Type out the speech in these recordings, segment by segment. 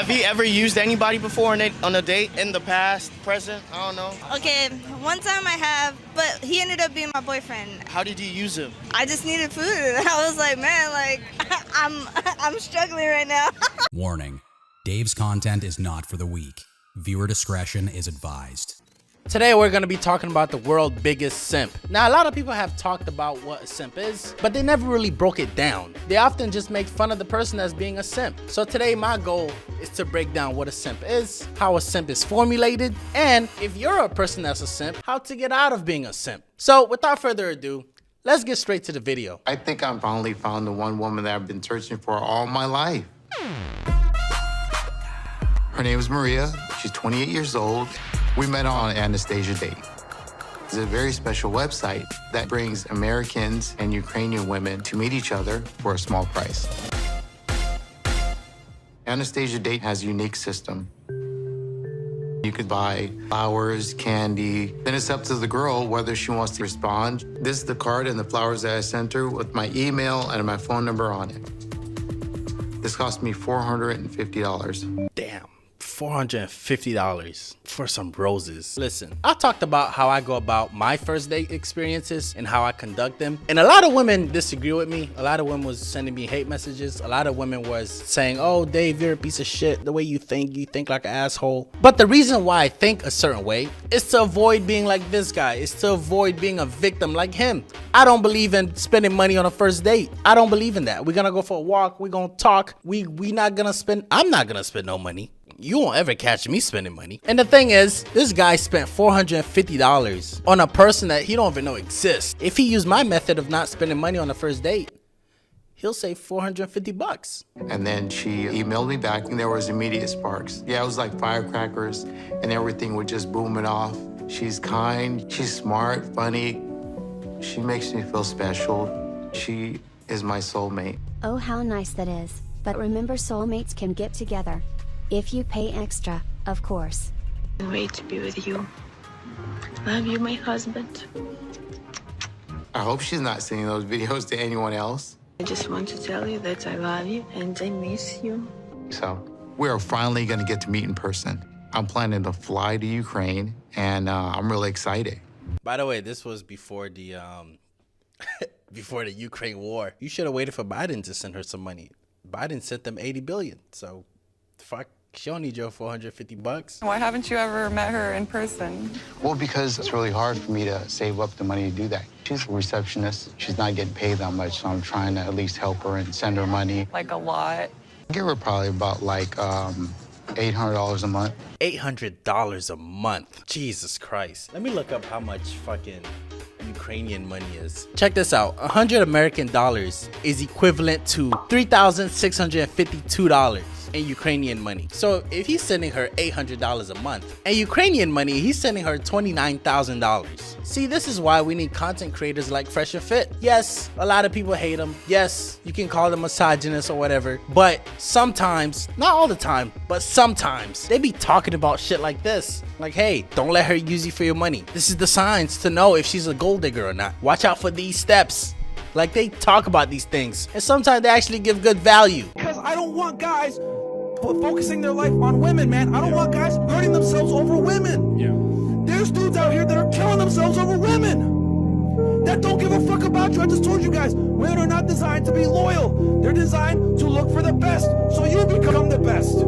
Have you ever used anybody before on a date in the past, present? I don't know. Okay, one time I have, but he ended up being my boyfriend. How did you use him? I just needed food. I was like, man, like, I'm struggling right now. Warning: Dave's content is not for the weak. Viewer discretion is advised. Today we're going to be talking about the world's biggest simp. Now, a lot of people have talked about what a simp is, but they never really broke it down. They often just make fun of the person as being a simp. So today my goal is to break down what a simp is, how a simp is formulated, and if you're a person that's a simp, how to get out of being a simp. So without further ado, let's get straight to the video. I think I finally found the one woman that I've been searching for all my life. Her name is Maria. She's 28 years old. We met on Anastasia Date. It's a very special website that brings Americans and Ukrainian women to meet each other for a small price. Anastasia Date has a unique system. You could buy flowers, candy, then it's up to the girl whether she wants to respond. This is the card and the flowers that I sent her with my email and my phone number on it. This cost me $450. Damn. $450 for some roses. Listen, I talked about how I go about my first date experiences and how I conduct them. And a lot of women disagree with me. A lot of women was sending me hate messages. A lot of women was saying, oh, Dave, you're a piece of shit. The way you think like an asshole. But the reason why I think a certain way is to avoid being like this guy. It's to avoid being a victim like him. I don't believe in spending money on a first date. I don't believe in that. We're gonna go for a walk. We're gonna talk. I'm not gonna spend no money. You won't ever catch me spending money. And the thing is, this guy spent $450 on a person that he don't even know exists. If he used my method of not spending money on the first date, he'll save $450. And then she emailed me back and there was immediate sparks. Yeah, it was like firecrackers and everything was just booming off. She's kind, she's smart, funny. She makes me feel special. She is my soulmate. Oh, how nice that is. But remember, soulmates can get together. If you pay extra, of course. I can't wait to be with you. Love you, my husband. I hope she's not sending those videos to anyone else. I just want to tell you that I love you and I miss you. So we are finally going to get to meet in person. I'm planning to fly to Ukraine, and I'm really excited. By the way, this was before the before the Ukraine war. You should have waited for Biden to send her some money. Biden sent them $80 billion. So fuck. She don't need your $450. Why haven't you ever met her in person? Well, because it's really hard for me to save up the money to do that. She's a receptionist. She's not getting paid that much, so I'm trying to at least help her and send her money. Like a lot? I give her probably about like $800 a month. $800 a month. Jesus Christ. Let me look up how much fucking Ukrainian money is. Check this out. 100 American dollars is equivalent to $3,652 in Ukrainian money. So if he's sending her $800 a month, and Ukrainian money, he's sending her $29,000. See, this is why we need content creators like Fresh and Fit. Yes, a lot of people hate them. Yes, you can call them misogynist or whatever, but sometimes, not all the time, but sometimes they be talking about shit like this. Like, hey, don't let her use you for your money. This is the signs to know if she's a gold digger or not. Watch out for these steps. Like, they talk about these things, and sometimes they actually give good value. Because I don't want guys focusing their life on women, man. I don't want guys hurting themselves over women. Yeah. There's dudes out here that are killing themselves over women that don't give a fuck about you. I just told you guys, women are not designed to be loyal. They're designed to look for the best, so you become the best.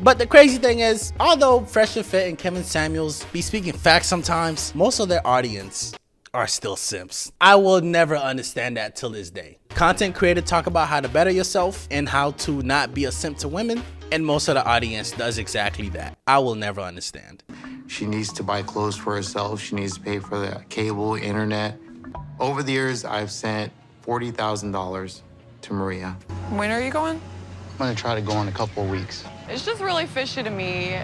But the crazy thing is, although Fresh and Fit and Kevin Samuels be speaking facts sometimes, most of their audience are still simps. I will never understand that till this day. Content creators talk about how to better yourself and how to not be a simp to women, and most of the audience does exactly that. I will never understand. She needs to buy clothes for herself. She needs to pay for the cable, internet. Over the years, I've sent $40,000 to Maria. When are you going? I'm gonna try to go in a couple of weeks. It's just really fishy to me.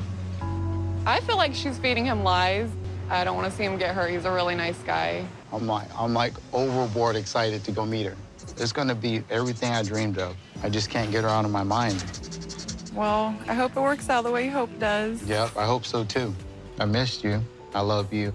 I feel like she's feeding him lies. I don't want to see him get hurt. He's a really nice guy. I'm like overboard excited to go meet her. It's gonna be everything I dreamed of. I just can't get her out of my mind. Well, I hope it works out the way you hope it does. Yep, I hope so too. I missed you. I love you.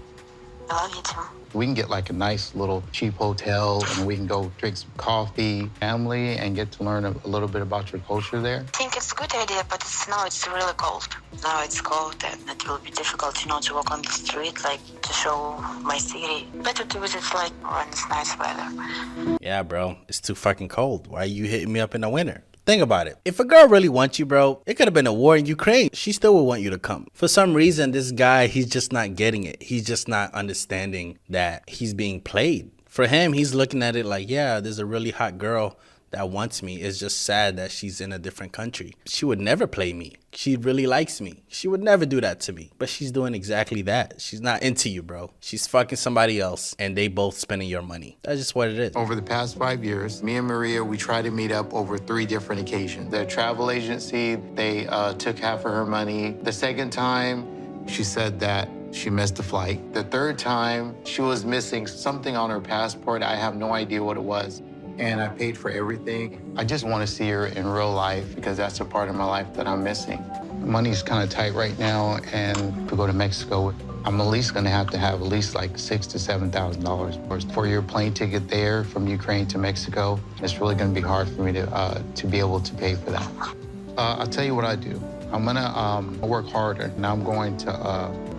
I love you too. We can get like a nice little cheap hotel and we can go drink some coffee, family, and get to learn a little bit about your culture there. I think it's a good idea, but now it's really cold. Now it's cold and it will be difficult, to walk on the street, like to show my city. Better to visit like when it's nice weather. Yeah, bro, it's too fucking cold. Why are you hitting me up in the winter? Think about it. If a girl really wants you, bro, it could have been a war in Ukraine. She still would want you to come. For some reason, this guy, he's just not getting it. He's just not understanding that he's being played. For him, he's looking at it like, yeah, there's a really hot girl that wants me. It's just sad that she's in a different country. She would never play me. She really likes me. She would never do that to me. But she's doing exactly that. She's not into you, bro. She's fucking somebody else and they both spending your money. That's just what it is. Over the past 5 years, me and Maria, we tried to meet up over 3 different occasions. The travel agency, they took half of her money. The second time, she said that she missed the flight. The third time, she was missing something on her passport. I have no idea what it was. And I paid for everything. I just want to see her in real life because that's a part of my life that I'm missing. Money's kind of tight right now, and to go to Mexico, I'm at least going to have at least like $6,000 to $7,000 for your plane ticket there from Ukraine to Mexico. It's really going to be hard for me to be able to pay for that. I'll tell you what I do. I'm gonna work harder. Now I'm going to.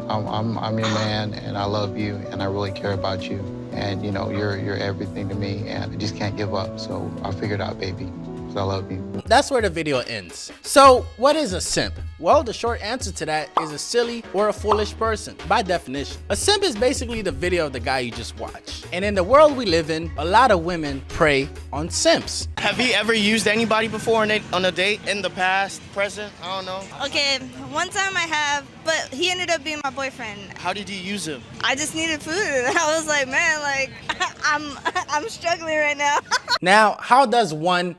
I'm your man, and I love you, and I really care about you. And you're everything to me, and I just can't give up. So I'll figure it out, baby. 'Cause I love you. That's where the video ends. So what is a simp? Well, the short answer to that is a silly or a foolish person, by definition. A simp is basically the video of the guy you just watched. And in the world we live in, a lot of women prey on simps. Have you ever used anybody before on a date? In the past, present? I don't know. Okay, one time I have, but he ended up being my boyfriend. How did you use him? I just needed food. I was like, man, like I'm struggling right now. Now, how does one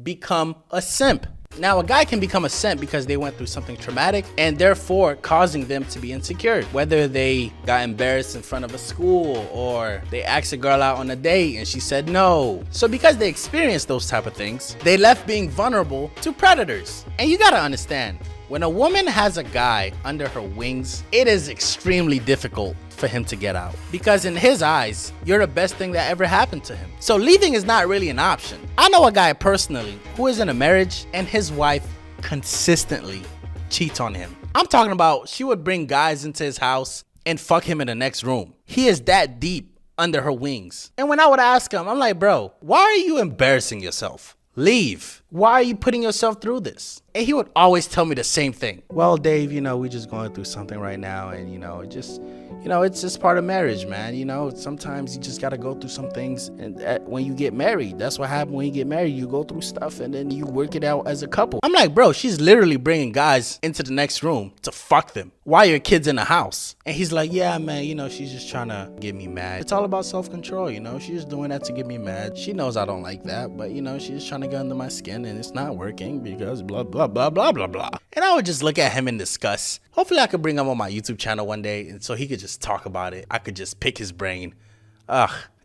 become a simp? Now, a guy can become a simp because they went through something traumatic and therefore causing them to be insecure. Whether they got embarrassed in front of a school or they asked a girl out on a date and she said no. So because they experienced those type of things, they left being vulnerable to predators. And you gotta understand, when a woman has a guy under her wings, it is extremely difficult for him to get out. Because in his eyes, you're the best thing that ever happened to him. So leaving is not really an option. I know a guy personally who is in a marriage and his wife consistently cheats on him. I'm talking about she would bring guys into his house and fuck him in the next room. He is that deep under her wings. And when I would ask him, I'm like, bro, why are you embarrassing yourself? Leave. Why are you putting yourself through this? And he would always tell me the same thing. Well, Dave, we're just going through something right now, and it's just part of marriage, man. Sometimes you just gotta go through some things, and when you get married, that's what happens when you get married. You go through stuff, and then you work it out as a couple. I'm like, bro, she's literally bringing guys into the next room to fuck them while your kid's in the house. And he's like, yeah, man, she's just trying to get me mad. It's all about self-control, she's just doing that to get me mad. She knows I don't like that, but she's just trying to get under my skin, and it's not working because blah, blah, blah, blah, blah, blah. And I would just look at him in disgust. Hopefully I could bring him on my YouTube channel one day, and so he could just talk about it. I could just pick his brain.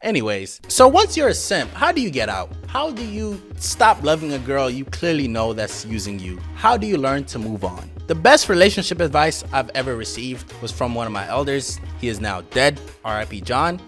Anyways, so once you're a simp, how do you get out? How do you stop loving a girl you clearly know that's using you? How do you learn to move on? The best relationship advice I've ever received was from one of my elders. He is now dead, R.I.P. John.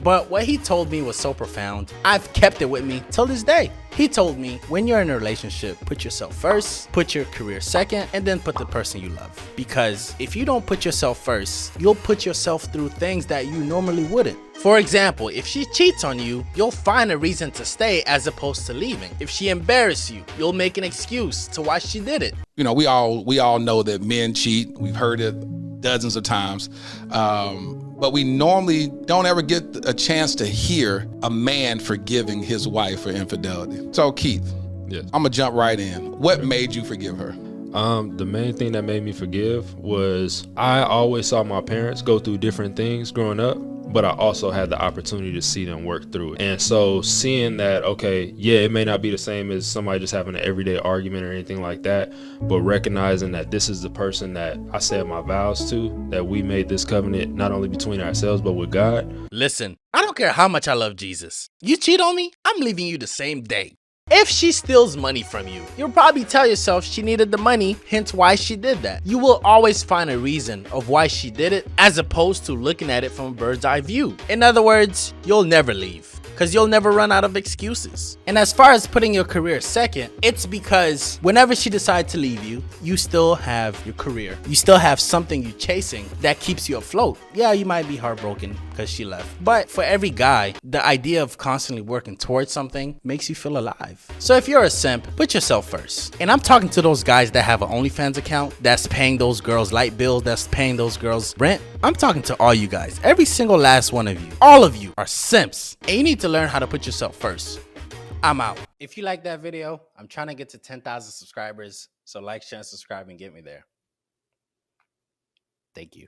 But what he told me was so profound, I've kept it with me till this day. He told me, when you're in a relationship, put yourself first, put your career second, and then put the person you love. Because if you don't put yourself first, you'll put yourself through things that you normally wouldn't. For example, if she cheats on you, you'll find a reason to stay as opposed to leaving. If she embarrasses you, you'll make an excuse to why she did it. We all know that men cheat. We've heard it dozens of times. But we normally don't ever get a chance to hear a man forgiving his wife for infidelity. So Keith, yes. I'm gonna jump right in. What made you forgive her? The main thing that made me forgive was I always saw my parents go through different things growing up, but I also had the opportunity to see them work through it. And so seeing that, okay, yeah, it may not be the same as somebody just having an everyday argument or anything like that, but recognizing that this is the person that I said my vows to, that we made this covenant not only between ourselves, but with God. Listen, I don't care how much I love Jesus. You cheat on me, I'm leaving you the same day. If she steals money from you, you'll probably tell yourself she needed the money, hence why she did that. You will always find a reason of why she did it, as opposed to looking at it from a bird's eye view. In other words, you'll never leave, because you'll never run out of excuses. And as far as putting your career second, it's because whenever she decides to leave you, you still have your career. You still have something you're chasing that keeps you afloat. Yeah, you might be heartbroken because she left, but for every guy, the idea of constantly working towards something makes you feel alive. So if you're a simp, put yourself first. And I'm talking to those guys that have an OnlyFans account, that's paying those girls light bills, that's paying those girls rent. I'm talking to all you guys, every single last one of you. All of you are simps, and you need to learn how to put yourself first. I'm out. If you like that video, I'm trying to get to 10,000 subscribers, so like, share, and subscribe and get me there. Thank you.